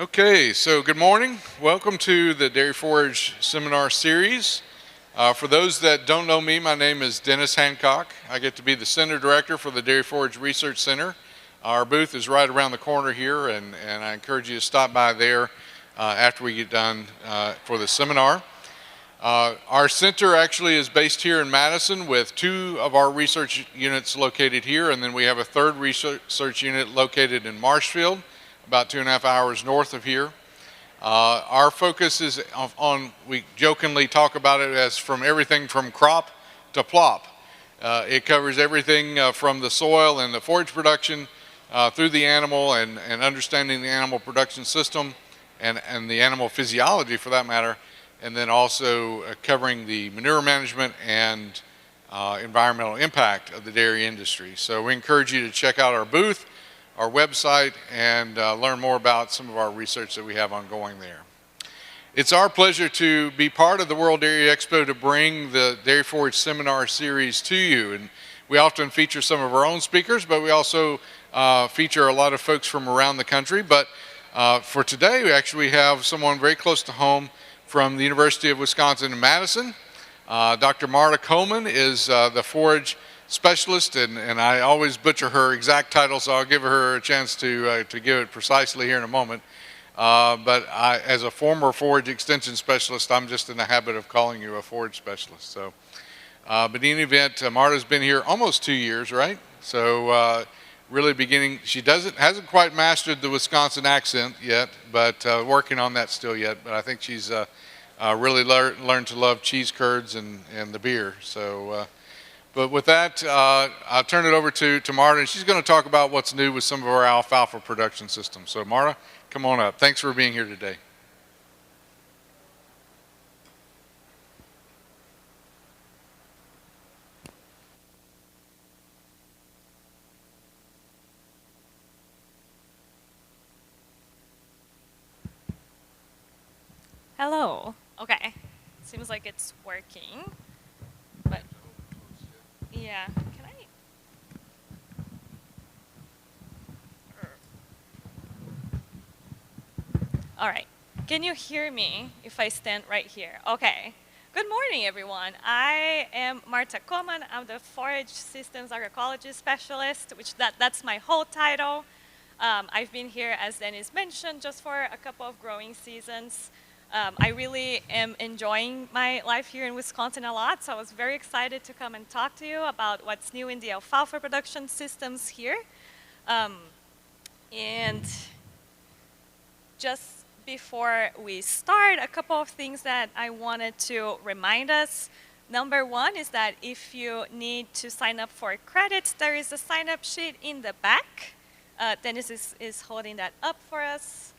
Okay, so good morning. Welcome to the Dairy Forage Seminar Series. For those that don't know me, my name is Dennis Hancock. I get to be the Center Director for the Dairy Forage Research Center. Our booth is right around the corner here, and I encourage you to stop by there after we get done for the seminar. Our center actually is based here in Madison with two of our research units located here, and then we have a third research unit located in Marshfield, about 2.5 hours north of here. Our focus is on, we jokingly talk about it as from everything from crop to plop. It covers everything from the soil and the forage production through the animal and understanding the animal production system and the animal physiology for that matter, and then also covering the manure management and environmental impact of the dairy industry. So we encourage you to check out our booth, our website, and learn more about some of our research that we have ongoing there. It's our pleasure to be part of the World Dairy Expo to bring the Dairy Forage Seminar Series to you. And we often feature some of our own speakers, but we also feature a lot of folks from around the country. But for today, we actually have someone very close to home from the University of Wisconsin in Madison. Dr. Marta Kohmann is the forage specialist, and I always butcher her exact title, so I'll give her a chance to give it precisely here in a moment. But as a former forage extension specialist, I'm just in the habit of calling you a forage specialist. So, but in any event, Marta's been here almost 2 years, right? So really beginning, she hasn't quite mastered the Wisconsin accent yet, but working on that still yet. But I think she's really learned to love cheese curds and the beer. So. But with that, I'll turn it over to Marta, and she's going to talk about what's new with some of our alfalfa production systems. So Marta, come on up. Thanks for being here today. Hello. Okay. Seems like it's working. But yeah, can I? All right. Can you hear me if I stand right here? Okay. Good morning, everyone. I am Marta Kohmann. I'm the Forage Systems Agroecology Specialist, which that's my whole title. I've been here, as Dennis mentioned, just for a couple of growing seasons. I really am enjoying my life here in Wisconsin a lot, so I was very excited to come and talk to you about what's new in the alfalfa production systems here. And just before we start, a couple of things that I wanted to remind us. Number one is that if you need to sign up for credits, there is a sign-up sheet in the back. Dennis is holding that up for us.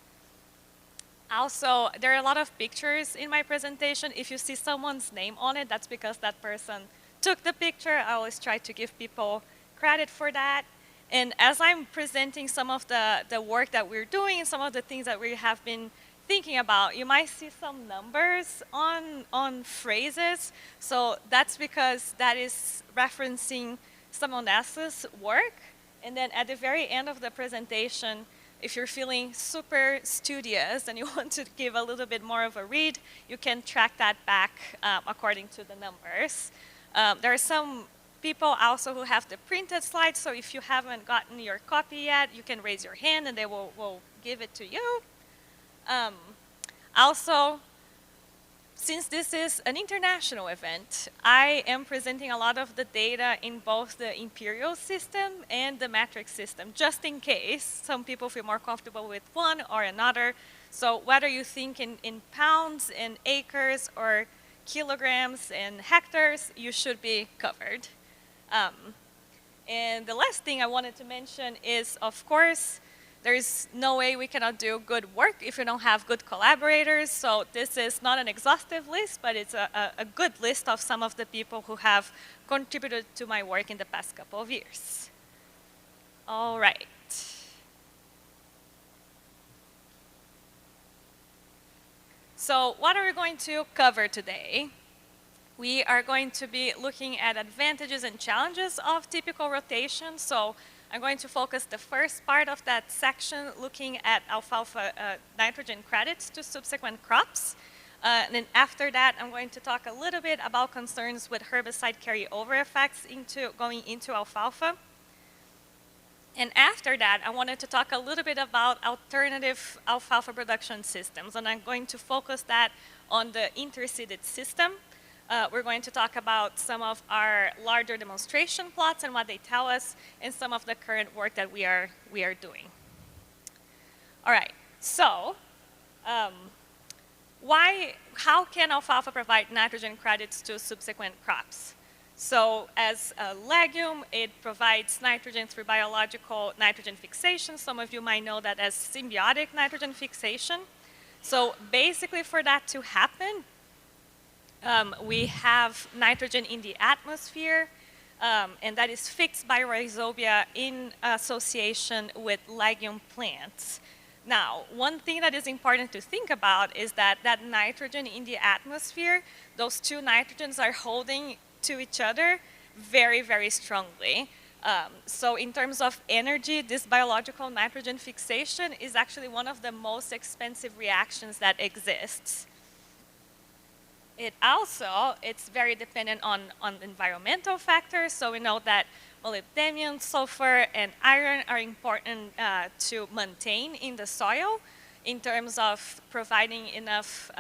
Also, there are a lot of pictures in my presentation. If you see someone's name on it, that's because that person took the picture. I always try to give people credit for that. And as I'm presenting some of the work that we're doing and some of the things that we have been thinking about, you might see some numbers on phrases. So that's because that is referencing someone else's work. And then at the very end of the presentation, if you're feeling super studious and you want to give a little bit more of a read, you can track that back according to the numbers. There are some people also who have the printed slides, so if you haven't gotten your copy yet, you can raise your hand and they will give it to you. Also, since this is an international event, I am presenting a lot of the data in both the imperial system and the metric system, just in case some people feel more comfortable with one or another. So whether you think in pounds and acres or kilograms and hectares, you should be covered. And the last thing I wanted to mention is, of course, there is no way we cannot do good work if we don't have good collaborators. So this is not an exhaustive list, but it's a good list of some of the people who have contributed to my work in the past couple of years. All right. So what are we going to cover today? We are going to be looking at advantages and challenges of typical rotation. So I'm going to focus the first part of that section looking at alfalfa nitrogen credits to subsequent crops. And then after that, I'm going to talk a little bit about concerns with herbicide carryover effects going into alfalfa. And after that, I wanted to talk a little bit about alternative alfalfa production systems, and I'm going to focus that on the interseeded system. We're going to talk about some of our larger demonstration plots and what they tell us, and some of the current work that we are doing. All right, so how can alfalfa provide nitrogen credits to subsequent crops? So as a legume, it provides nitrogen through biological nitrogen fixation. Some of you might know that as symbiotic nitrogen fixation. So basically for that to happen, we have nitrogen in the atmosphere, and that is fixed by rhizobia in association with legume plants. Now, one thing that is important to think about is that that nitrogen in the atmosphere, those two nitrogens are holding to each other very, very strongly. So in terms of energy, this biological nitrogen fixation is actually one of the most expensive reactions that exists. It's very dependent on environmental factors. So we know that molybdenum, sulfur, and iron are important to maintain in the soil in terms of providing enough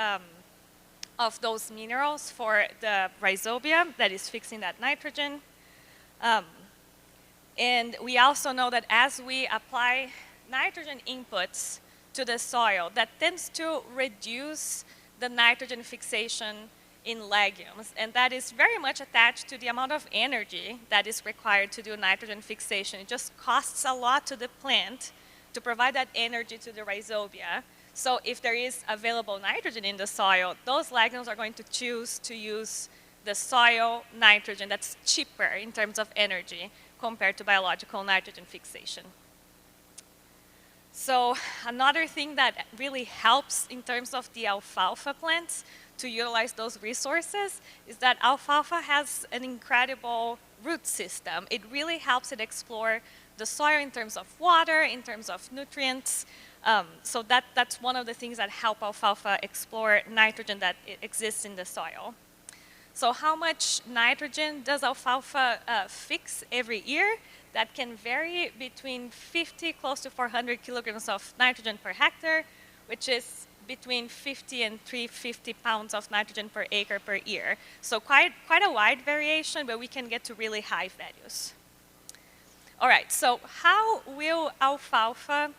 of those minerals for the rhizobia that is fixing that nitrogen. And we also know that as we apply nitrogen inputs to the soil, that tends to reduce the nitrogen fixation in legumes. And that is very much attached to the amount of energy that is required to do nitrogen fixation. It just costs a lot to the plant to provide that energy to the rhizobia. So if there is available nitrogen in the soil, those legumes are going to choose to use the soil nitrogen that's cheaper in terms of energy compared to biological nitrogen fixation. So another thing that really helps in terms of the alfalfa plants to utilize those resources is that alfalfa has an incredible root system. It really helps it explore the soil in terms of water, in terms of nutrients. So that's one of the things that help alfalfa explore nitrogen that exists in the soil. So how much nitrogen does alfalfa fix every year? That can vary between 50 close to 400 kilograms of nitrogen per hectare, which is between 50 and 350 pounds of nitrogen per acre per year. So quite a wide variation, but we can get to really high values. All right, so how will alfalfa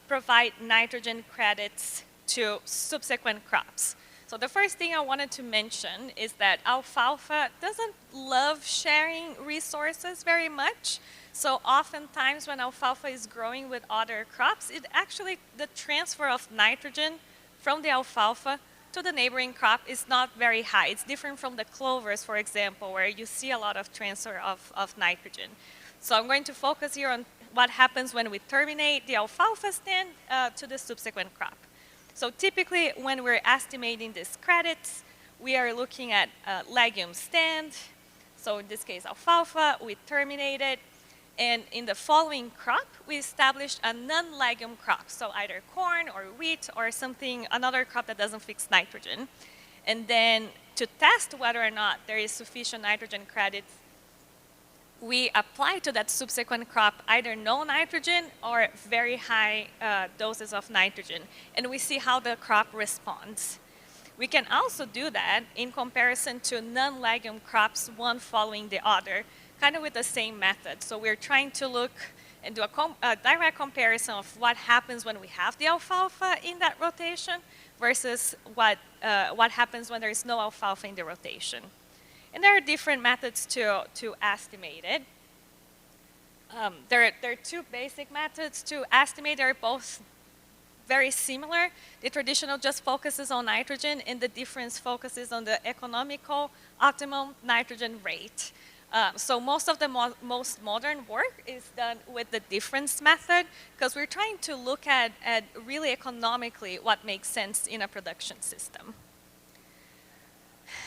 provide nitrogen credits to subsequent crops? So the first thing I wanted to mention is that alfalfa doesn't love sharing resources very much. So oftentimes when alfalfa is growing with other crops, the transfer of nitrogen from the alfalfa to the neighboring crop is not very high. It's different from the clovers, for example, where you see a lot of transfer of nitrogen. So I'm going to focus here on what happens when we terminate the alfalfa stand to the subsequent crop. So typically when we're estimating these credits, we are looking at legume stand. So in this case alfalfa, we terminate it. And in the following crop, we established a non-legume crop. So either corn or wheat or another crop that doesn't fix nitrogen. And then to test whether or not there is sufficient nitrogen credits, we apply to that subsequent crop either no nitrogen or very high doses of nitrogen, and we see how the crop responds. We can also do that in comparison to non-legume crops, one following the other, kind of with the same method. So we're trying to look and do a direct comparison of what happens when we have the alfalfa in that rotation versus what happens when there is no alfalfa in the rotation. And there are different methods to estimate it. There are two basic methods to estimate. They're both very similar. The traditional just focuses on nitrogen, and the difference focuses on the economical optimum nitrogen rate. So most of the most modern work is done with the difference method, because we're trying to look at really economically what makes sense in a production system.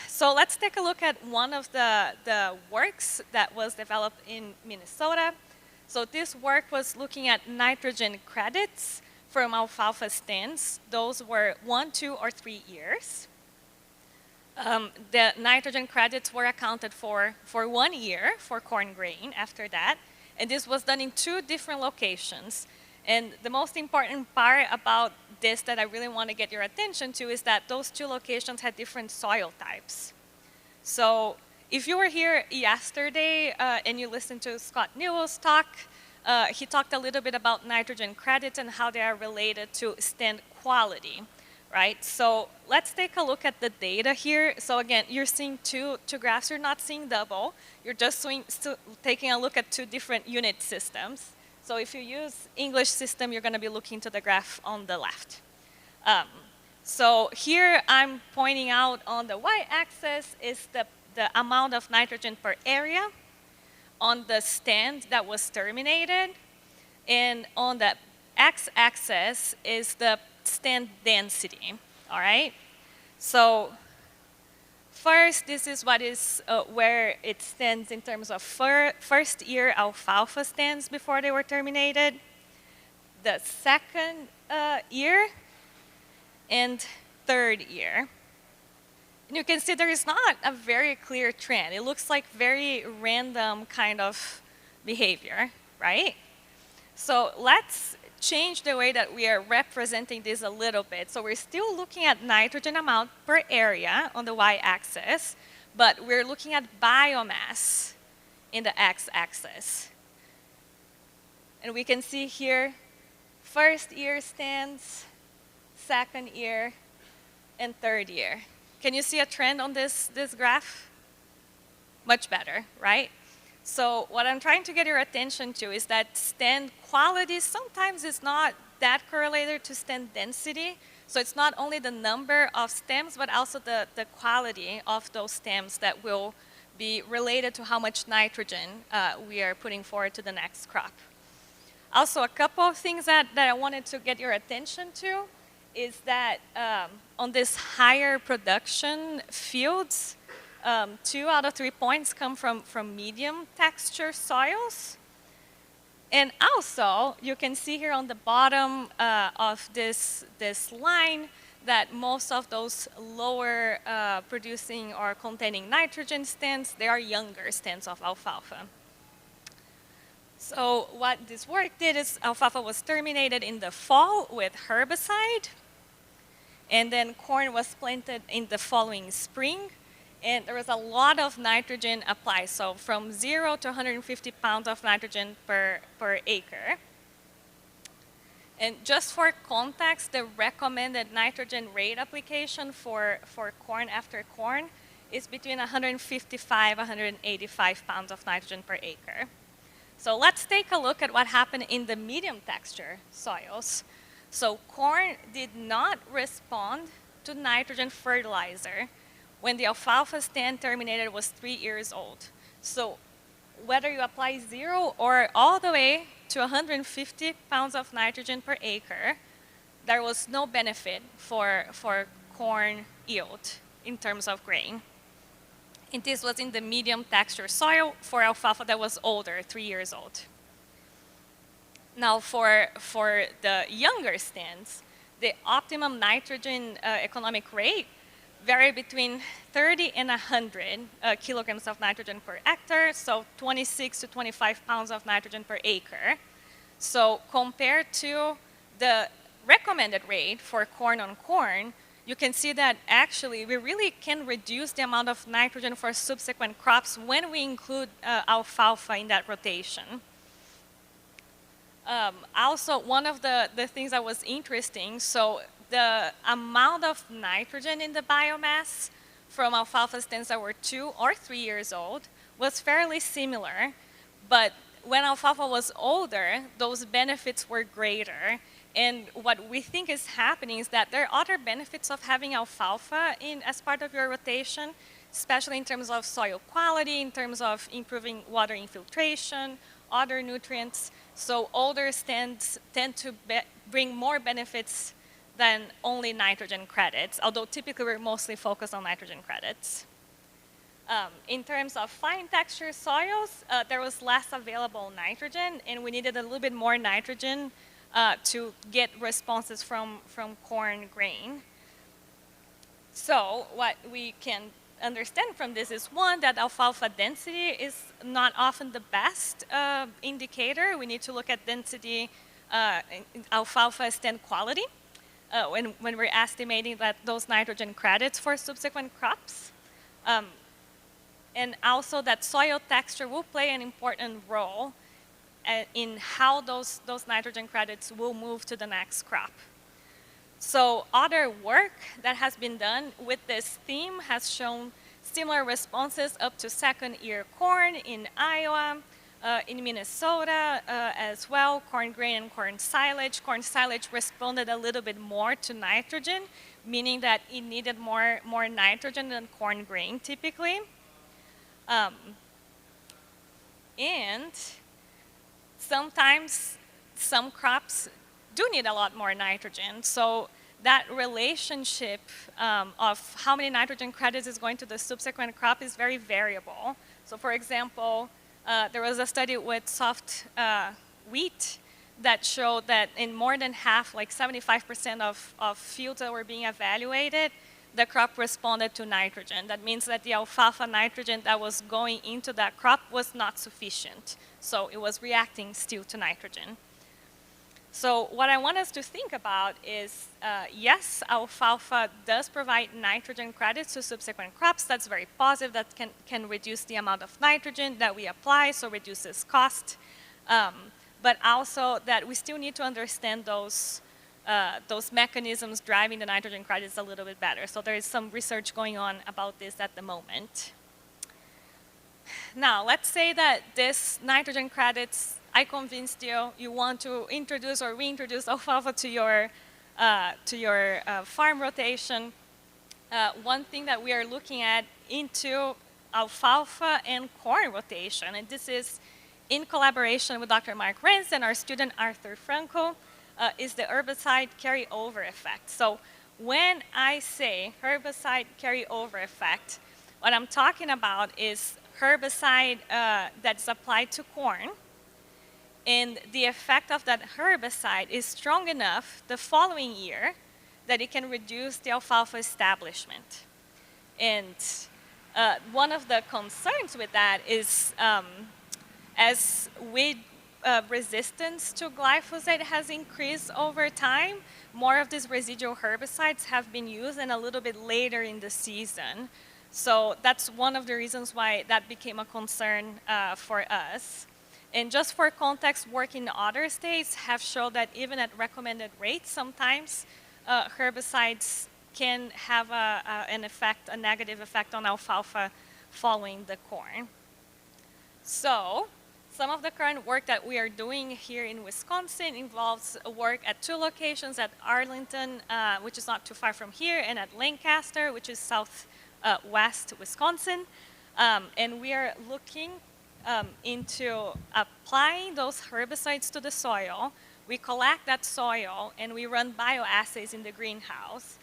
So let's take a look at one of the works that was developed in Minnesota. So this work was looking at nitrogen credits from alfalfa stands. Those were 1, 2, or 3 years. The nitrogen credits were accounted for 1 year for corn grain after that. And this was done in 2 different locations. And the most important part about this that I really want to get your attention to is that those 2 locations had different soil types. So if you were here yesterday and you listened to Scott Newell's talk, he talked a little bit about nitrogen credits and how they are related to stand quality, right? So let's take a look at the data here. So again, you're seeing two graphs. You're not seeing double. You're just taking a look at 2 different unit systems. So if you use English system, you're going to be looking to the graph on the left. So here I'm pointing out on the y-axis is the amount of nitrogen per area on the stand that was terminated. And on the x-axis is the stand density, all right? So first, this is what is where it stands in terms of first year alfalfa stands before they were terminated, the second year, and third year. And you can see there is not a very clear trend. It looks like very random kind of behavior, right? So let's change the way that we are representing this a little bit. So we're still looking at nitrogen amount per area on the y-axis, but we're looking at biomass in the x-axis. And we can see here, first year stands, second year, and third year. Can you see a trend on this graph? Much better, right? So what I'm trying to get your attention to is that stand quality sometimes is not that correlated to stand density. So it's not only the number of stems, but also the quality of those stems that will be related to how much nitrogen we are putting forward to the next crop. Also, a couple of things that I wanted to get your attention to is that on this higher production fields, 2 out of 3 points come from medium texture soils. And also, you can see here on the bottom of this line that most of those lower producing or containing nitrogen stands, they are younger stands of alfalfa. So what this work did is alfalfa was terminated in the fall with herbicide, and then corn was planted in the following spring, and there was a lot of nitrogen applied, so from 0 to 150 pounds of nitrogen per acre. And just for context, the recommended nitrogen rate application for corn after corn is between 155 and 185 pounds of nitrogen per acre. So let's take a look at what happened in the medium texture soils. So corn did not respond to nitrogen fertilizer when the alfalfa stand terminated was 3 years old. So whether you apply 0 or all the way to 150 pounds of nitrogen per acre, there was no benefit for corn yield in terms of grain. And this was in the medium texture soil for alfalfa that was older, 3 years old. Now for the younger stands, the optimum nitrogen economic rate vary between 30 and 100 kilograms of nitrogen per hectare, so 26 to 25 pounds of nitrogen per acre. So compared to the recommended rate for corn on corn, you can see that actually we really can reduce the amount of nitrogen for subsequent crops when we include alfalfa in that rotation. Also, one of the things that was interesting, so the amount of nitrogen in the biomass from alfalfa stands that were 2 or 3 years old was fairly similar, but when alfalfa was older, those benefits were greater. And what we think is happening is that there are other benefits of having alfalfa as part of your rotation, especially in terms of soil quality, in terms of improving water infiltration, other nutrients. So older stands tend to bring more benefits than only nitrogen credits, although typically we're mostly focused on nitrogen credits. In terms of fine texture soils, there was less available nitrogen, and we needed a little bit more nitrogen to get responses from corn grain. So what we can understand from this is, one, that alfalfa density is not often the best indicator. We need to look at density in alfalfa stand quality when we're estimating that those nitrogen credits for subsequent crops. And also that soil texture will play an important role in how those nitrogen credits will move to the next crop. So other work that has been done with this theme has shown similar responses up to second-year corn in Iowa, in Minnesota as well, corn grain and corn silage. Corn silage responded a little bit more to nitrogen, meaning that it needed more nitrogen than corn grain typically. And sometimes some crops do need a lot more nitrogen. So that relationship of how many nitrogen credits is going to the subsequent crop is very variable. So for example, there was a study with soft wheat that showed that in more than half, like 75% of fields that were being evaluated, the crop responded to nitrogen. That means that the alfalfa nitrogen that was going into that crop was not sufficient. So it was reacting still to nitrogen. So what I want us to think about is, yes, alfalfa does provide nitrogen credits to subsequent crops. That's very positive. That can reduce the amount of nitrogen that we apply, so reduces cost. But also that we still need to understand those mechanisms driving the nitrogen credits a little bit better. So there is some research going on about this at the moment. Now, let's say that this nitrogen credits, I convinced you, you want to introduce or reintroduce alfalfa to your farm rotation. One thing that we are looking at into alfalfa and corn rotation, and this is in collaboration with Dr. Mark Renz and our student Arthur Franco, is the herbicide carryover effect. So when I say herbicide carryover effect, what I'm talking about is herbicide that's applied to corn, and the effect of that herbicide is strong enough the following year that it can reduce the alfalfa establishment. And one of the concerns with that is as weed resistance to glyphosate has increased over time, more of these residual herbicides have been used and a little bit later in the season. So that's one of the reasons why that became a concern for us. And just for context, work in other states have shown that even at recommended rates, sometimes herbicides can have a negative effect on alfalfa following the corn. So some of the current work that we are doing here in Wisconsin involves work at two locations, at Arlington, which is not too far from here, and at Lancaster, which is southwest Wisconsin. And we are looking into applying those herbicides to the soil. We collect that soil and we run bioassays in the greenhouse.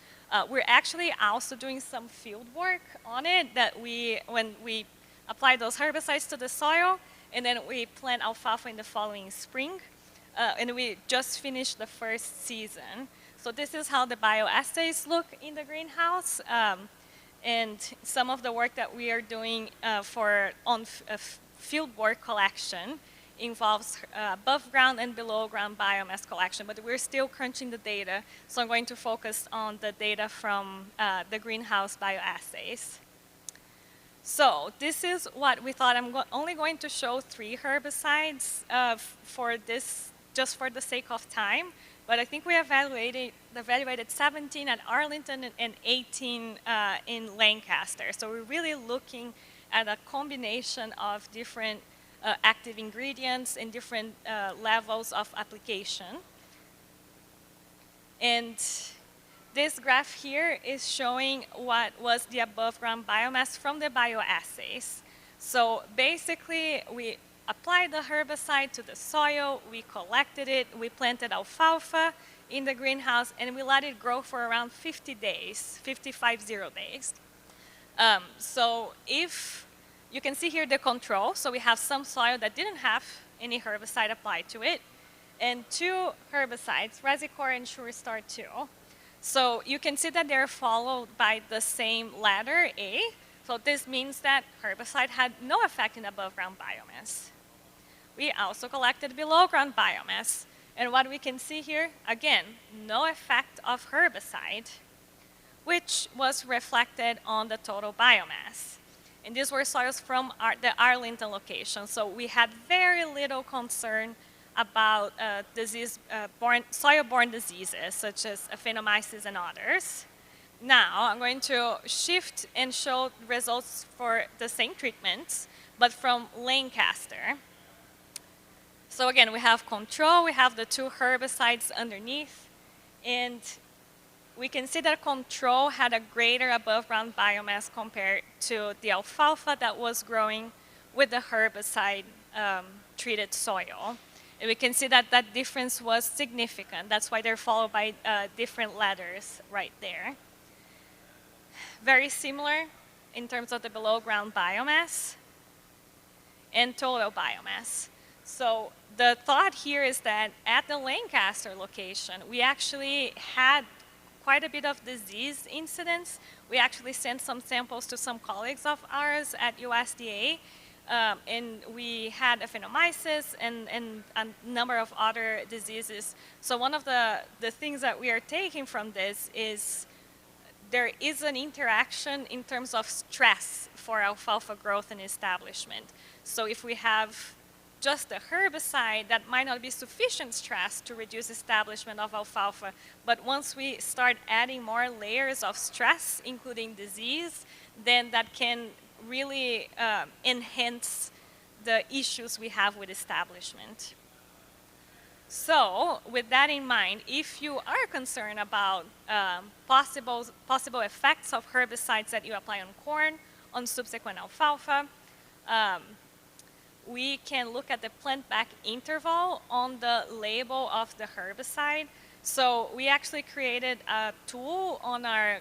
We're actually also doing some field work on it when we apply those herbicides to the soil, and then we plant alfalfa in the following spring. And we just finished the first season. So this is how the bioassays look in the greenhouse. And some of the work that we are doing on field work collection involves above ground and below ground biomass collection, but we're still crunching the data, so I'm going to focus on the data from the greenhouse bioassays. So this is what we thought. I'm only going to show 3 herbicides for this, just for the sake of time, but I think we evaluated 17 at Arlington and 18 in Lancaster. So we're really looking at a combination of different active ingredients and different levels of application. And this graph here is showing what was the above ground biomass from the bioassays. So basically, we applied the herbicide to the soil, we collected it, we planted alfalfa in the greenhouse, and we let it grow for around 50 days, 55 days. So if you can see here the control, so we have some soil that didn't have any herbicide applied to it, and 2 herbicides, Resicor and SureStar 2. So you can see that they're followed by the same letter A. So this means that herbicide had no effect in above ground biomass. We also collected below ground biomass. And what we can see here, again, no effect of herbicide, which was reflected on the total biomass. And these were soils from the Arlington location. So we had very little concern about soil-borne diseases, such as aphanomyces and others. Now, I'm going to shift and show results for the same treatments, but from Lancaster. So again, we have control, we have the 2 herbicides underneath, and we can see that control had a greater above ground biomass compared to the alfalfa that was growing with the herbicide treated soil. And we can see that that difference was significant. That's why they're followed by different letters right there. Very similar in terms of the below ground biomass and total biomass. So the thought here is that at the Lancaster location, we actually had quite a bit of disease incidence. We actually sent some samples to some colleagues of ours at USDA, and we had aphanomyces and a number of other diseases. So one of the things that we are taking from this is there is an interaction in terms of stress for alfalfa growth and establishment. So if we have just a herbicide, that might not be sufficient stress to reduce establishment of alfalfa. But once we start adding more layers of stress, including disease, then that can really enhance the issues we have with establishment. So with that in mind, if you are concerned about possible effects of herbicides that you apply on corn, on subsequent alfalfa, we can look at the plant back interval on the label of the herbicide. So we actually created a tool on our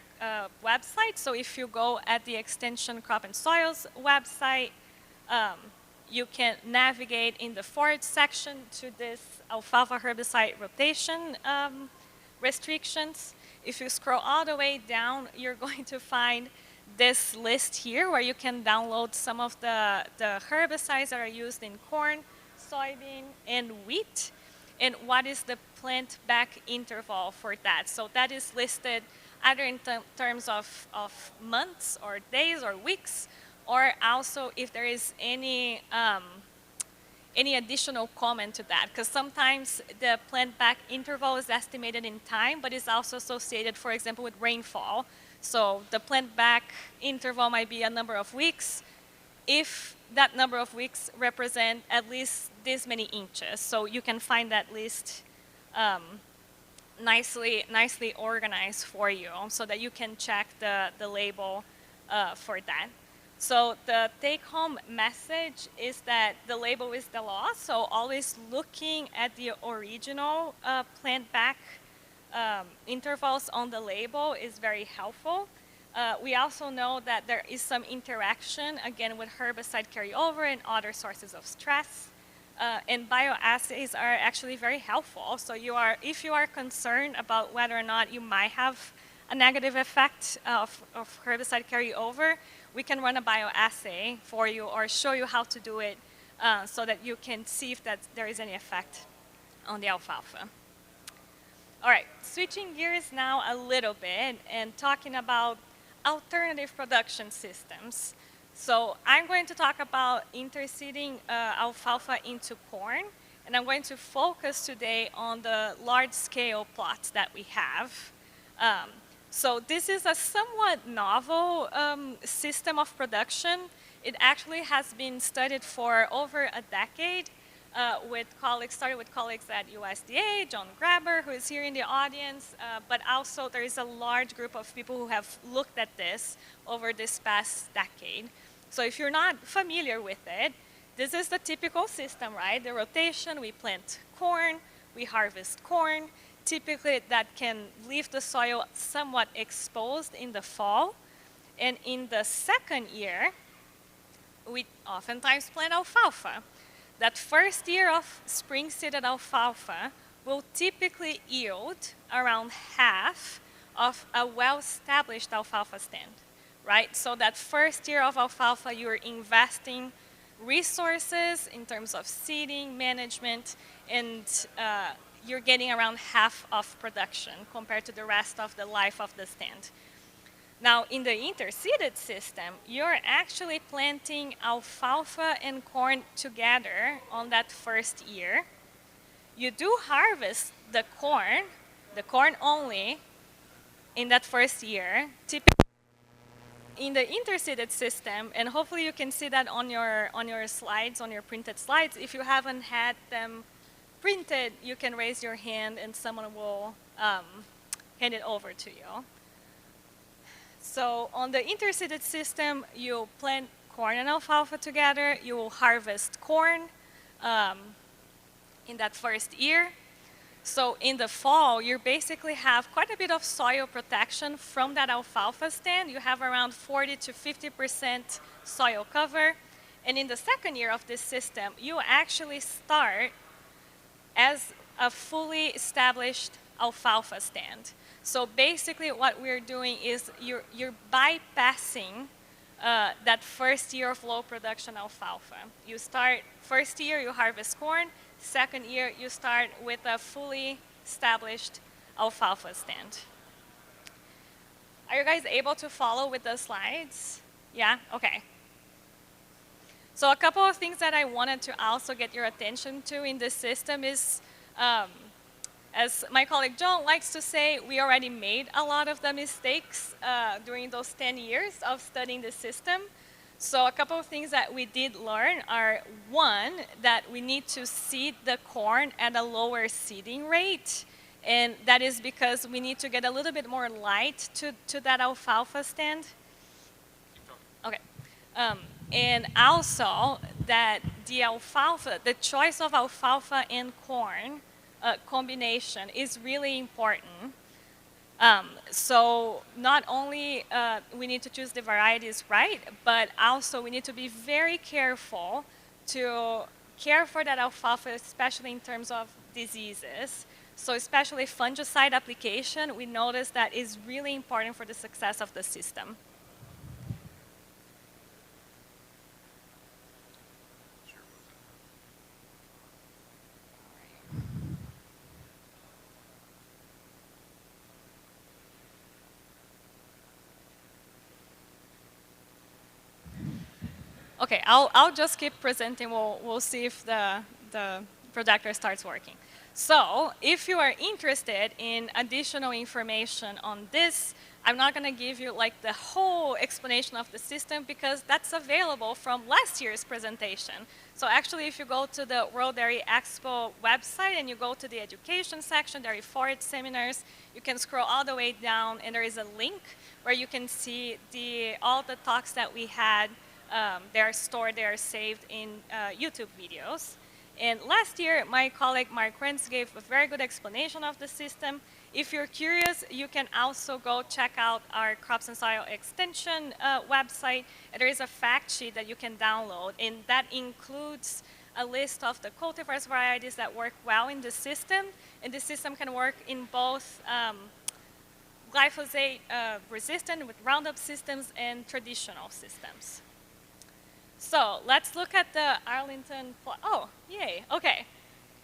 website. So if you go at the Extension Crop and Soils website, you can navigate in the forage section to this alfalfa herbicide rotation restrictions. If you scroll all the way down, you're going to find this list here where you can download some of the herbicides that are used in corn, soybean, and wheat, and what is the plant back interval for that. So that is listed either in terms of months or days or weeks, or also if there is any additional comment to that, because sometimes the plant back interval is estimated in time, but is also associated, for example, with rainfall. So the plant back interval might be a number of weeks if that number of weeks represent at least this many inches. So you can find that list nicely organized for you so that you can check the label for that. So the take-home message is that the label is the law, so always looking at the original plant back intervals on the label is very helpful. We also know that there is some interaction, again, with herbicide carryover and other sources of stress. And bioassays are actually very helpful. So if you are concerned about whether or not you might have a negative effect of herbicide carryover, we can run a bioassay for you or show you how to do it so that you can see if there is any effect on the alfalfa. All right, switching gears now a little bit and talking about alternative production systems. So I'm going to talk about interseeding alfalfa into corn, and I'm going to focus today on the large-scale plots that we have. So this is a somewhat novel system of production. It actually has been studied for over a decade. Started with colleagues at USDA, John Graber, who is here in the audience, but also there is a large group of people who have looked at this over this past decade. So if you're not familiar with it, this is the typical system, right? The rotation, we plant corn, we harvest corn. Typically that can leave the soil somewhat exposed in the fall. And in the second year, we oftentimes plant alfalfa. That first year of spring-seeded alfalfa will typically yield around half of a well-established alfalfa stand, right? So that first year of alfalfa, you're investing resources in terms of seeding, management, and you're getting around half of production compared to the rest of the life of the stand. Now, in the interseeded system, you're actually planting alfalfa and corn together on that first year. You do harvest the corn only, in that first year. Typically, in the interseeded system, and hopefully you can see that on your slides, on your printed slides. If you haven't had them printed, you can raise your hand and someone will hand it over to you. So on the interseeded system, you plant corn and alfalfa together. You will harvest corn in that first year. So in the fall, you basically have quite a bit of soil protection from that alfalfa stand. You have around 40 to 50% soil cover. And in the second year of this system, you actually start as a fully established alfalfa stand. So basically what we're doing is you're bypassing that first year of low production alfalfa. You start, first year you harvest corn, second year you start with a fully established alfalfa stand. Are you guys able to follow with the slides? Yeah? Okay. So a couple of things that I wanted to also get your attention to in this system is, as my colleague John likes to say, we already made a lot of the mistakes during those 10 years of studying the system. So a couple of things that we did learn are, one, that we need to seed the corn at a lower seeding rate. And that is because we need to get a little bit more light to that alfalfa stand. Okay. And also that the choice of alfalfa and corn combination is really important. So not only we need to choose the varieties right, but also we need to be very careful to care for that alfalfa, especially in terms of diseases. So especially fungicide application, we notice that is really important for the success of the system. Okay, I'll just keep presenting. We'll see if the projector starts working. So if you are interested in additional information on this, I'm not going to give you like the whole explanation of the system because that's available from last year's presentation. So actually, if you go to the World Dairy Expo website and you go to the education section, Dairy Forage seminars, you can scroll all the way down and there is a link where you can see all the talks that we had. They are stored, they are saved in YouTube videos. And last year, my colleague Mark Rentz gave a very good explanation of the system. If you're curious, you can also go check out our Crops and Soil Extension website. And there is a fact sheet that you can download, and that includes a list of the cultivars varieties that work well in the system. And the system can work in both glyphosate resistant with Roundup systems and traditional systems. So let's look at the Arlington plot. Oh, yay, okay.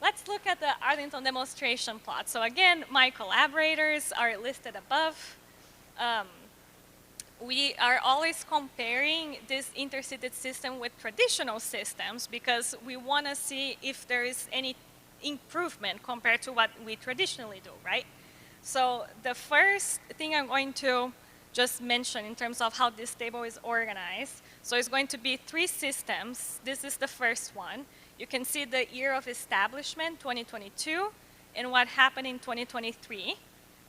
Let's look at the Arlington demonstration plot. So again, my collaborators are listed above. We are always comparing this interseeded system with traditional systems because we want to see if there is any improvement compared to what we traditionally do, right? So the first thing I'm going to just mention in terms of how this table is organized. So it's going to be 3 systems. This is the first one. You can see the year of establishment, 2022, and what happened in 2023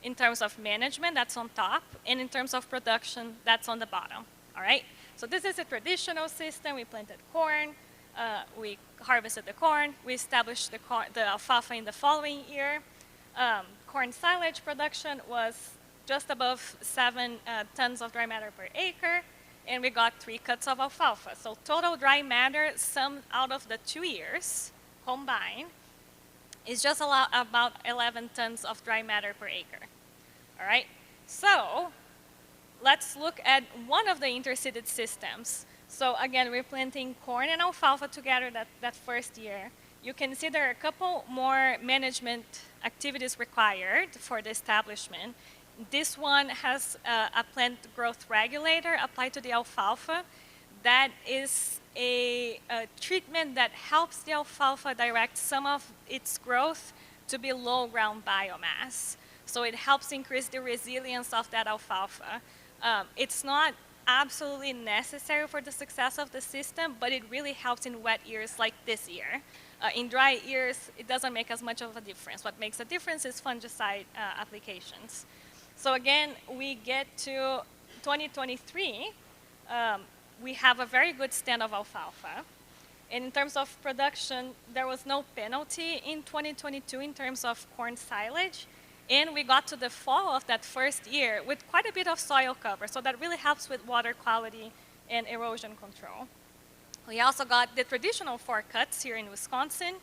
in terms of management, that's on top, and in terms of production, that's on the bottom, all right? So this is a traditional system. We planted corn, we harvested the corn, we established the alfalfa in the following year. Corn silage production was just above 7 tons of dry matter per acre, and we got 3 cuts of alfalfa. So total dry matter summed out of the 2 years combined is just about 11 tons of dry matter per acre. All right, so let's look at one of the interseeded systems. So again, we're planting corn and alfalfa together that first year. You can see there are a couple more management activities required for the establishment. This one has a plant growth regulator applied to the alfalfa. That is a treatment that helps the alfalfa direct some of its growth to below ground biomass. So it helps increase the resilience of that alfalfa. It's not absolutely necessary for the success of the system, but it really helps in wet years like this year. In dry years, it doesn't make as much of a difference. What makes a difference is fungicide applications. So again, we get to 2023, we have a very good stand of alfalfa. And in terms of production, there was no penalty in 2022 in terms of corn silage. And we got to the fall of that first year with quite a bit of soil cover. So that really helps with water quality and erosion control. We also got the traditional 4 cuts here in Wisconsin.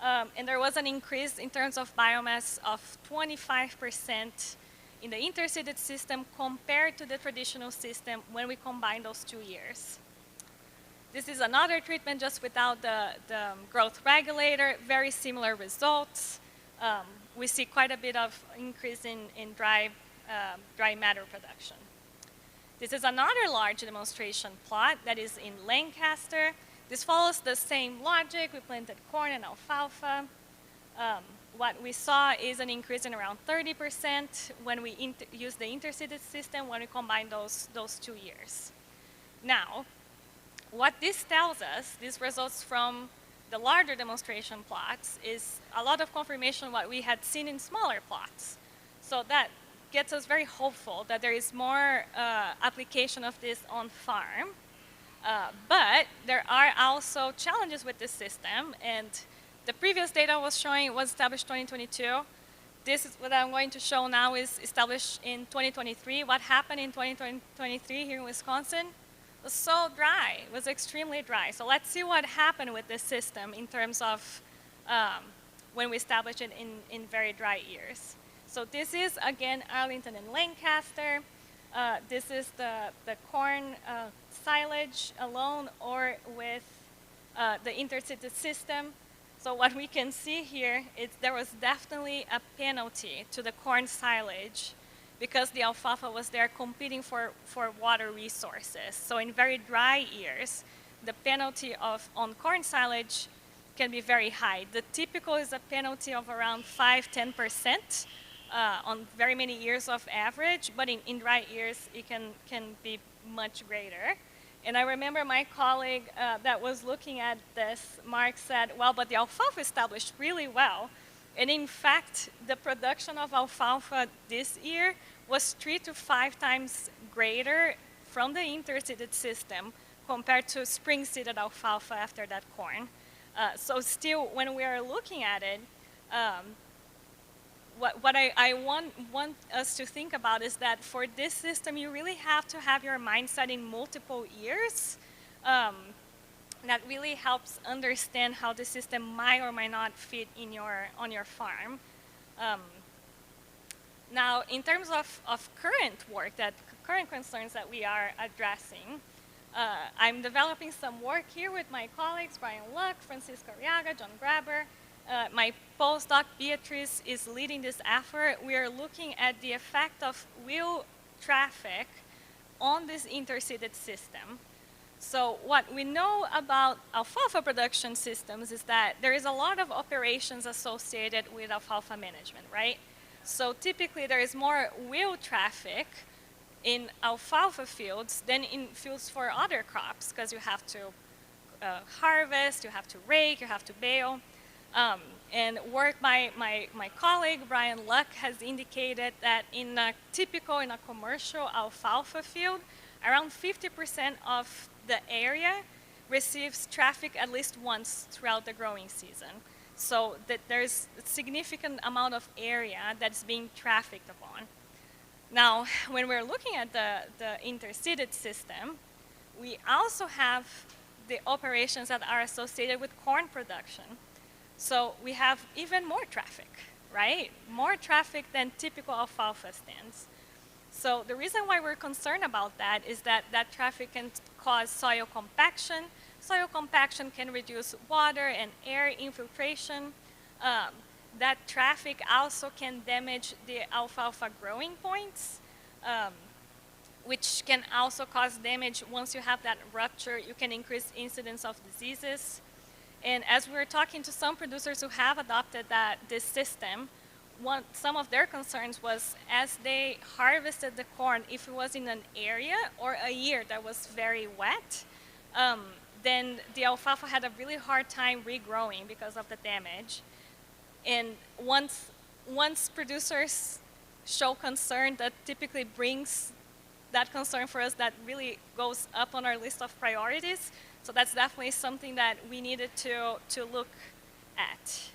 And there was an increase in terms of biomass of 25% in the interseeded system compared to the traditional system when we combine those 2 years. This is another treatment just without the growth regulator, very similar results. We see quite a bit of increase in dry matter production. This is another large demonstration plot that is in Lancaster. This follows the same logic. We planted corn and alfalfa. What we saw is an increase in around 30% when we use the interseeded system when we combine those 2 years. Now, what this tells us, these results from the larger demonstration plots, is a lot of confirmation of what we had seen in smaller plots. So that gets us very hopeful that there is more application of this on farm. But there are also challenges with this system, and the previous data was showing was established 2022. This is what I'm going to show now is established in 2023. What happened in 2023 here in Wisconsin was so dry. It was extremely dry. So let's see what happened with this system in terms of when we establish it in very dry years. So this is, again, Arlington and Lancaster. This is the corn silage alone or with the interseeded system. So what we can see here is there was definitely a penalty to the corn silage because the alfalfa was there competing for water resources. So in very dry years, the penalty on corn silage can be very high. The typical is a penalty of around 5–10% on very many years of average, but in dry years, it can be much greater. And I remember my colleague that was looking at this, Mark, said, well, but the alfalfa established really well. And in fact, the production of alfalfa this year was 3 to 5 times greater from the interseeded system compared to spring-seeded alfalfa after that corn. So still, when we are looking at it, what I want us to think about is that for this system, you really have to have your mindset in multiple years. That really helps understand how the system might or might not fit on your farm. Now, in terms of current work, current concerns that we are addressing, I'm developing some work here with my colleagues, Brian Luck, Francisco Arriaga, John Graber. My postdoc, Beatrice, is leading this effort. We are looking at the effect of wheel traffic on this interseeded system. So what we know about alfalfa production systems is that there is a lot of operations associated with alfalfa management, right? So typically there is more wheel traffic in alfalfa fields than in fields for other crops because you have to harvest, you have to rake, you have to bale. And work by my colleague, Brian Luck, has indicated that in a commercial alfalfa field, around 50% of the area receives traffic at least once throughout the growing season. So that there's a significant amount of area that's being trafficked upon. Now, when we're looking at the interseeded system, we also have the operations that are associated with corn production. So we have even more traffic, right? More traffic than typical alfalfa stands. So the reason why we're concerned about that is that that traffic can cause soil compaction. Soil compaction can reduce water and air infiltration. That traffic also can damage the alfalfa growing points, which can also cause damage. Once you have that rupture, you can increase incidence of diseases. And as we were talking to some producers who have adopted this system, some of their concerns was as they harvested the corn, if it was in an area or a year that was very wet, then the alfalfa had a really hard time regrowing because of the damage. And once producers show concern, that typically brings that concern for us that really goes up on our list of priorities. So that's definitely something that we needed to look at.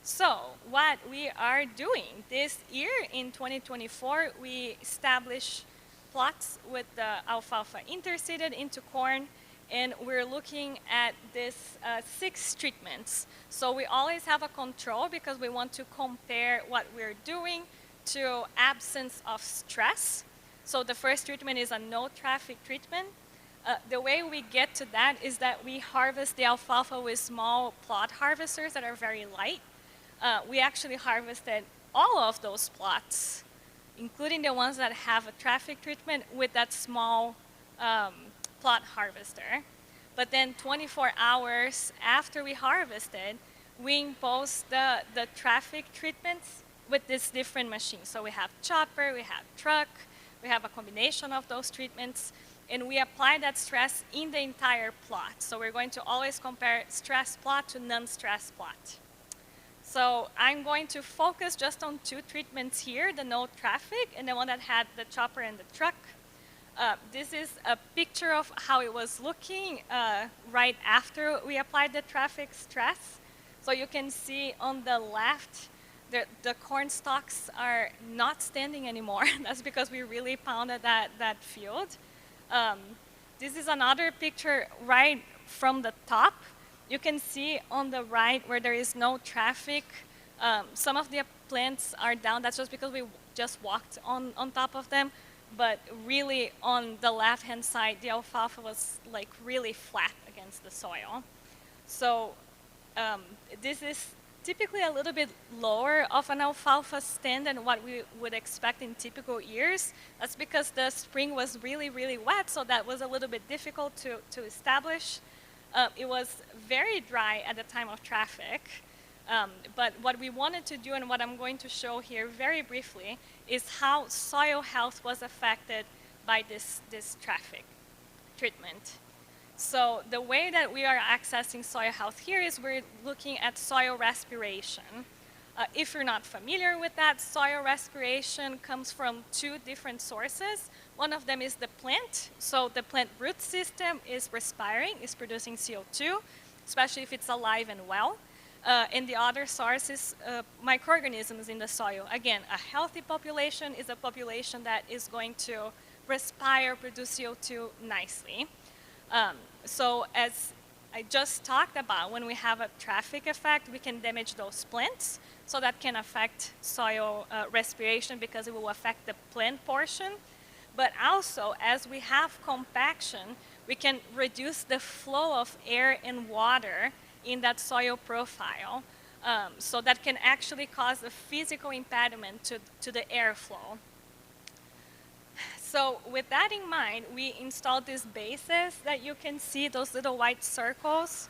So what we are doing this year in 2024, we established plots with the alfalfa interseeded into corn, and we're looking at this 6 treatments. So we always have a control because we want to compare what we're doing to absence of stress. So the first treatment is a no traffic treatment. The way we get to that is that we harvest the alfalfa with small plot harvesters that are very light. We actually harvested all of those plots, including the ones that have a traffic treatment, with that small plot harvester. But then 24 hours after we harvested, we imposed the traffic treatments with these different machines. So we have chopper, we have truck, we have a combination of those treatments, and we apply that stress in the entire plot. So we're going to always compare stress plot to non-stress plot. So I'm going to focus just on 2 treatments here, the no traffic and the one that had the chopper and the truck. This is a picture of how it was looking right after we applied the traffic stress. So you can see on the left, the corn stalks are not standing anymore. That's because we really pounded that field. This is another picture right from the top. You can see on the right where there is no traffic, some of the plants are down. That's just because we just walked on top of them. But really on the left-hand side, the alfalfa was like really flat against the soil. So this is typically a little bit lower of an alfalfa stand than what we would expect in typical years. That's because the spring was really, really wet, so that was a little bit difficult to establish. It was very dry at the time of traffic, but what we wanted to do and what I'm going to show here very briefly is how soil health was affected by this traffic treatment. So the way that we are accessing soil health here is we're looking at soil respiration. If you're not familiar with that, soil respiration comes from 2 different sources. One of them is the plant. So the plant root system is respiring, is producing CO2, especially if it's alive and well. And the other source is microorganisms in the soil. Again, a healthy population is a population that is going to respire, produce CO2 nicely. So as I just talked about, when we have a traffic effect, we can damage those plants. So that can affect soil respiration because it will affect the plant portion. But also, as we have compaction, we can reduce the flow of air and water in that soil profile. So that can actually cause a physical impediment to the airflow. So with that in mind, we installed these bases that you can see, those little white circles.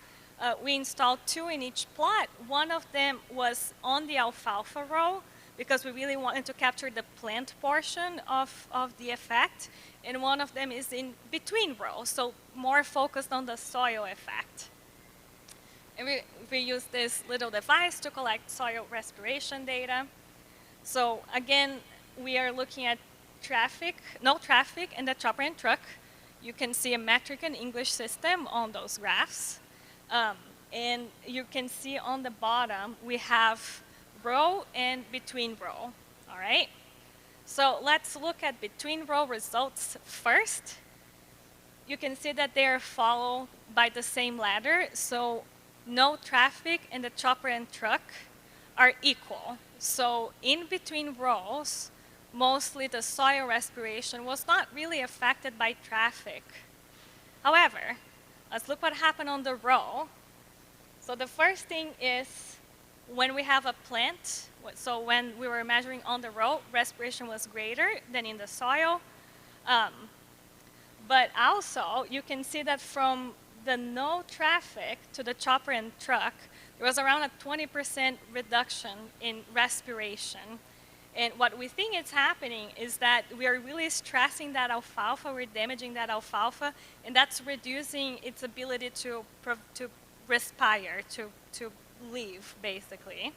We installed 2 in each plot. One of them was on the alfalfa row because we really wanted to capture the plant portion of the effect. And one of them is in between rows, so more focused on the soil effect. And we use this little device to collect soil respiration data. So again, we are looking at no traffic, and the chopper and truck. You can see a metric and English system on those graphs. And you can see on the bottom, we have row and between row, all right? So let's look at between row results first. You can see that they are followed by the same ladder. So no traffic and the chopper and truck are equal. So in between rows, mostly the soil respiration was not really affected by traffic. However, let's look what happened on the row. So the first thing is when we have a plant, so when we were measuring on the row, respiration was greater than in the soil. But also, you can see that from the no traffic to the chopper and truck, there was around a 20% reduction in respiration. And what we think is happening is that we are really stressing that alfalfa, we're damaging that alfalfa, and that's reducing its ability to respire, to live, basically.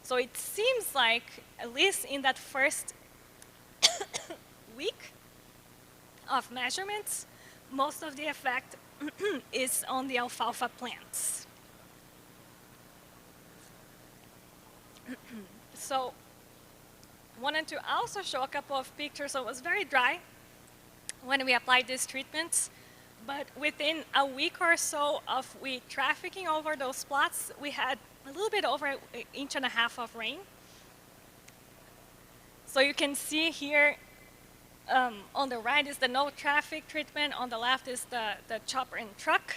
So it seems like, at least in that first week of measurements, most of the effect is on the alfalfa plants. So wanted to also show a couple of pictures. So it was very dry when we applied these treatments, but within a week or so of we trafficking over those plots, we had a little bit over 1.5 inches of rain. So you can see here on the right is the no traffic treatment, on the left is the chopper and truck.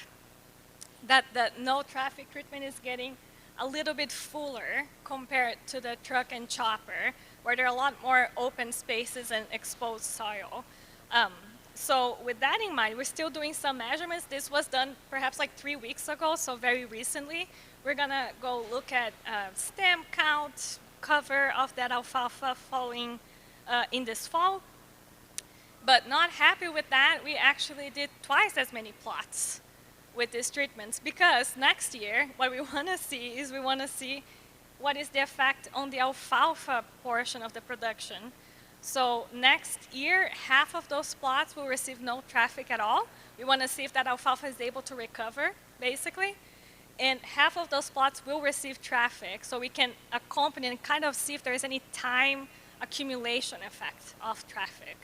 That the no traffic treatment is getting a little bit fuller compared to the truck and chopper, where there are a lot more open spaces and exposed soil. So with that in mind, we're still doing some measurements. This was done perhaps like 3 weeks ago, so very recently. We're gonna go look at stem count, cover of that alfalfa falling in this fall. But not happy with that, we actually did twice as many plots with these treatments, because next year what we want to see is we want to see what is the effect on the alfalfa portion of the production. So next year, half of those plots will receive no traffic at all. We want to see if that alfalfa is able to recover, basically. And half of those plots will receive traffic, so we can accompany and kind of see if there is any time accumulation effect of traffic.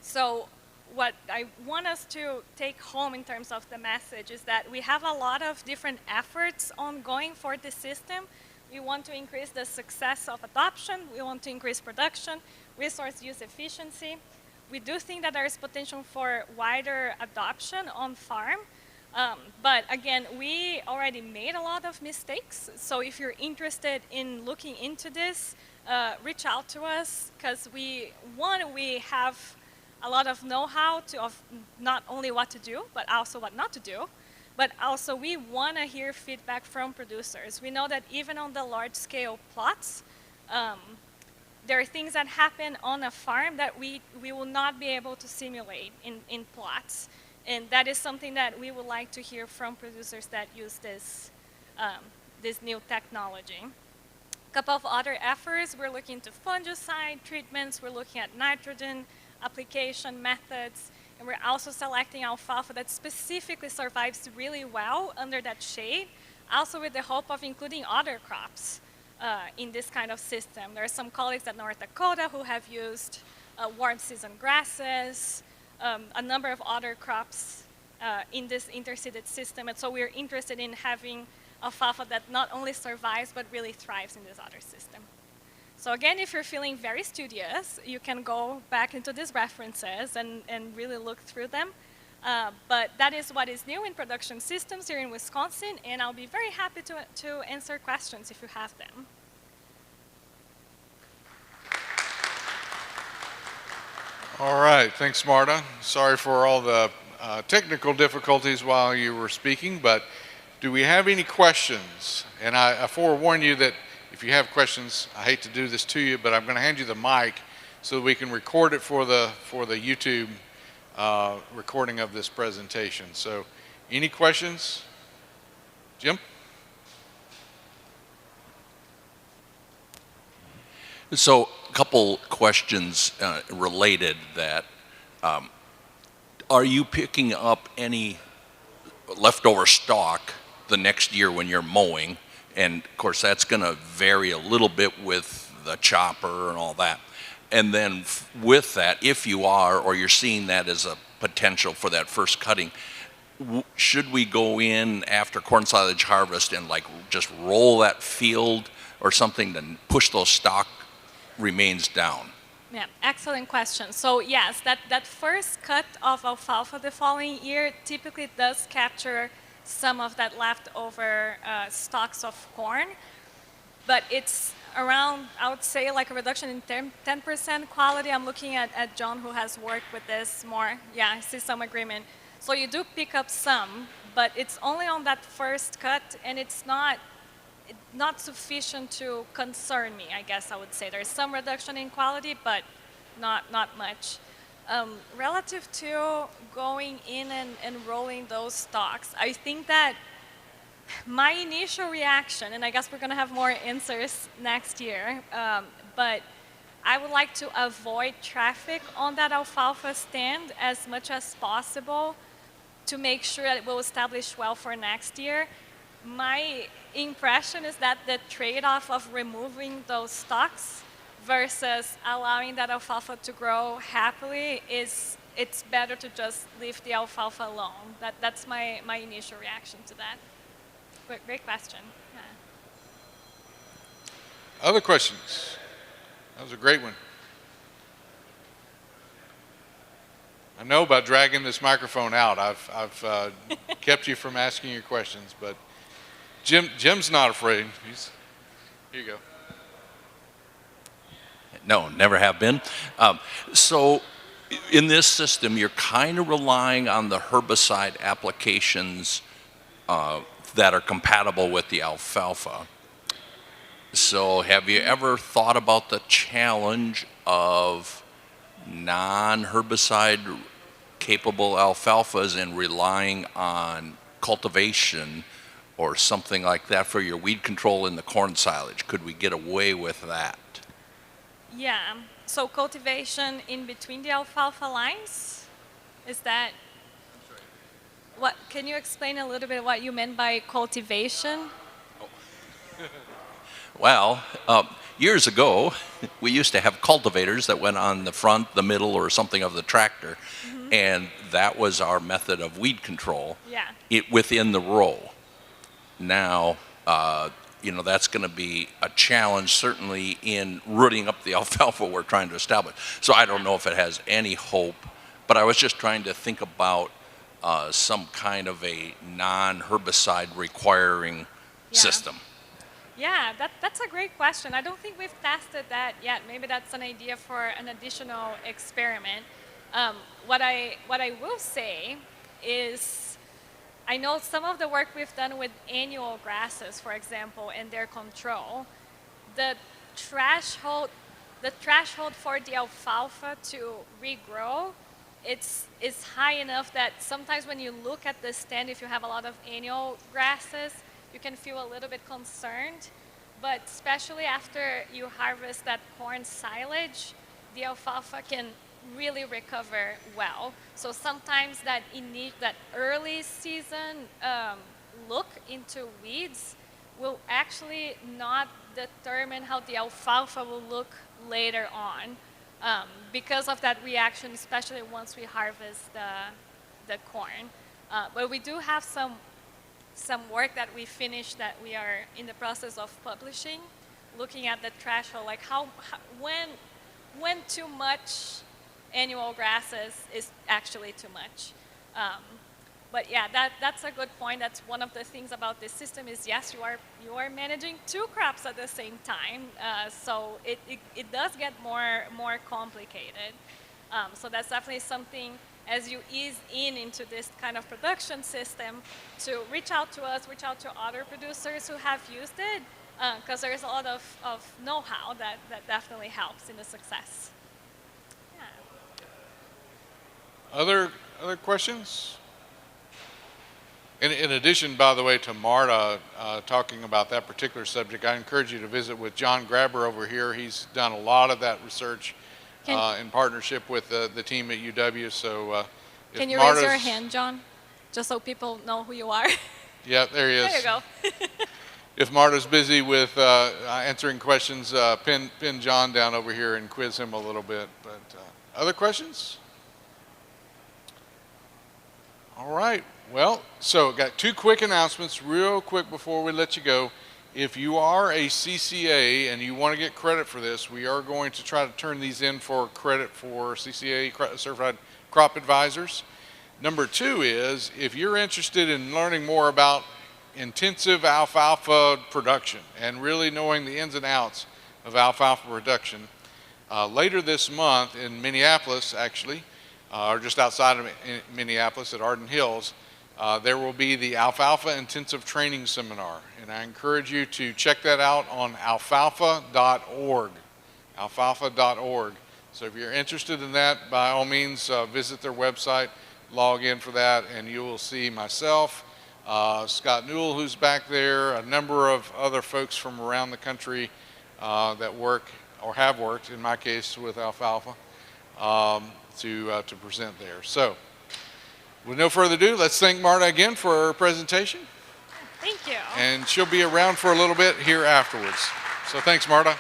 So what I want us to take home in terms of the message is that we have a lot of different efforts ongoing for this system. We want to increase the success of adoption. We want to increase production, resource use efficiency. We do think that there is potential for wider adoption on farm. But again, we already made a lot of mistakes. So if you're interested in looking into this, reach out to us, because we have a lot of know-how of not only what to do, but also what not to do. But also we want to hear feedback from producers. We know that even on the large-scale plots, there are things that happen on a farm that we will not be able to simulate in plots. And that is something that we would like to hear from producers that use this new technology. A couple of other efforts, we're looking to fungicide treatments, we're looking at nitrogen application methods, and we're also selecting alfalfa that specifically survives really well under that shade, also with the hope of including other crops in this kind of system. There are some colleagues at North Dakota who have used warm season grasses, a number of other crops in this interseeded system, and so we're interested in having alfalfa that not only survives but really thrives in this other system. So again, if you're feeling very studious, you can go back into these references and really look through them. But that is what is new in production systems here in Wisconsin, and I'll be very happy to answer questions if you have them. All right, thanks, Marta. Sorry for all the technical difficulties while you were speaking, but do we have any questions? And I forewarn you that if you have questions, I hate to do this to you, but I'm going to hand you the mic so that we can record it for the YouTube recording of this presentation. So, any questions? Jim? So, a couple questions related that. Are you picking up any leftover stock the next year when you're mowing? And of course, that's going to vary a little bit with the chopper and all that. And then with that, if you are, or you're seeing that as a potential for that first cutting, should we go in after corn silage harvest and like just roll that field or something to push those stock remains down? Yeah, excellent question. So yes, that first cut of alfalfa the following year typically does capture some of that leftover stalks of corn, but it's around, I would say, like a reduction in 10% quality. I'm looking at John, who has worked with this more. Yeah, I see some agreement. So you do pick up some, but it's only on that first cut, and it's not sufficient to concern me, I guess I would say. There's some reduction in quality, but not much. Relative to going in and rolling those stalks, I think that my initial reaction, and I guess we're going to have more answers next year, but I would like to avoid traffic on that alfalfa stand as much as possible to make sure that it will establish well for next year. My impression is that the trade-off of removing those stalks versus allowing that alfalfa to grow happily it's better to just leave the alfalfa alone. That's my initial reaction to that. Great question. Yeah. Other questions? That was a great one. I know by dragging this microphone out, I've kept you from asking your questions, but Jim's not afraid. Here you go. No, never have been. So in this system, you're kind of relying on the herbicide applications that are compatible with the alfalfa. So have you ever thought about the challenge of non-herbicide capable alfalfas and relying on cultivation or something like that for your weed control in the corn silage? Could we get away with that? Yeah, so cultivation in between the alfalfa lines, is that? What, can you explain a little bit what you meant by cultivation? Well, years ago, we used to have cultivators that went on the front, the middle, or something of the tractor, and that was our method of weed control. Yeah. Within the row. Now, that's going to be a challenge, certainly in rooting up the alfalfa we're trying to establish. So I don't know if it has any hope, but I was just trying to think about some kind of a non-herbicide requiring system. Yeah, that's a great question. I don't think we've tested that yet. Maybe that's an idea for an additional experiment. What I will say is, I know some of the work we've done with annual grasses, for example, and their control, the threshold for the alfalfa to regrow, it's high enough that sometimes when you look at the stand, if you have a lot of annual grasses, you can feel a little bit concerned. But especially after you harvest that corn silage, the alfalfa can really recover well. So sometimes that early season look into weeds will actually not determine how the alfalfa will look later on because of that reaction, especially once we harvest the corn. But we do have some work that we finished that we are in the process of publishing, looking at the threshold, like when too much annual grasses is actually too much. But yeah, that's a good point. That's one of the things about this system is, yes, you are managing two crops at the same time, so it does get more complicated. So that's definitely something, as you ease into this kind of production system, to reach out to us, reach out to other producers who have used it, because there's a lot of know-how that definitely helps in the success. Yeah. Other questions? In addition, by the way, to Marta talking about that particular subject, I encourage you to visit with John Grabber over here. He's done a lot of that research in partnership with the team at UW. So, can you raise your hand, John, just so people know who you are? Yeah, there he is. There you go. If Marta's busy with answering questions, pin John down over here and quiz him a little bit. But other questions? All right. Well, so got two quick announcements real quick before we let you go. If you are a CCA and you want to get credit for this, we are going to try to turn these in for credit for CCA certified crop advisors. Number two is if you're interested in learning more about intensive alfalfa production and really knowing the ins and outs of alfalfa production, later this month in Minneapolis, actually, or just outside of Minneapolis at Arden Hills, there will be the Alfalfa Intensive Training Seminar, and I encourage you to check that out on alfalfa.org, alfalfa.org. So if you're interested in that, by all means, visit their website, log in for that, and you will see myself, Scott Newell, who's back there, a number of other folks from around the country that work or have worked, in my case, with alfalfa, to present there. So, with no further ado, let's thank Marta again for her presentation. Thank you. And she'll be around for a little bit here afterwards. So thanks, Marta.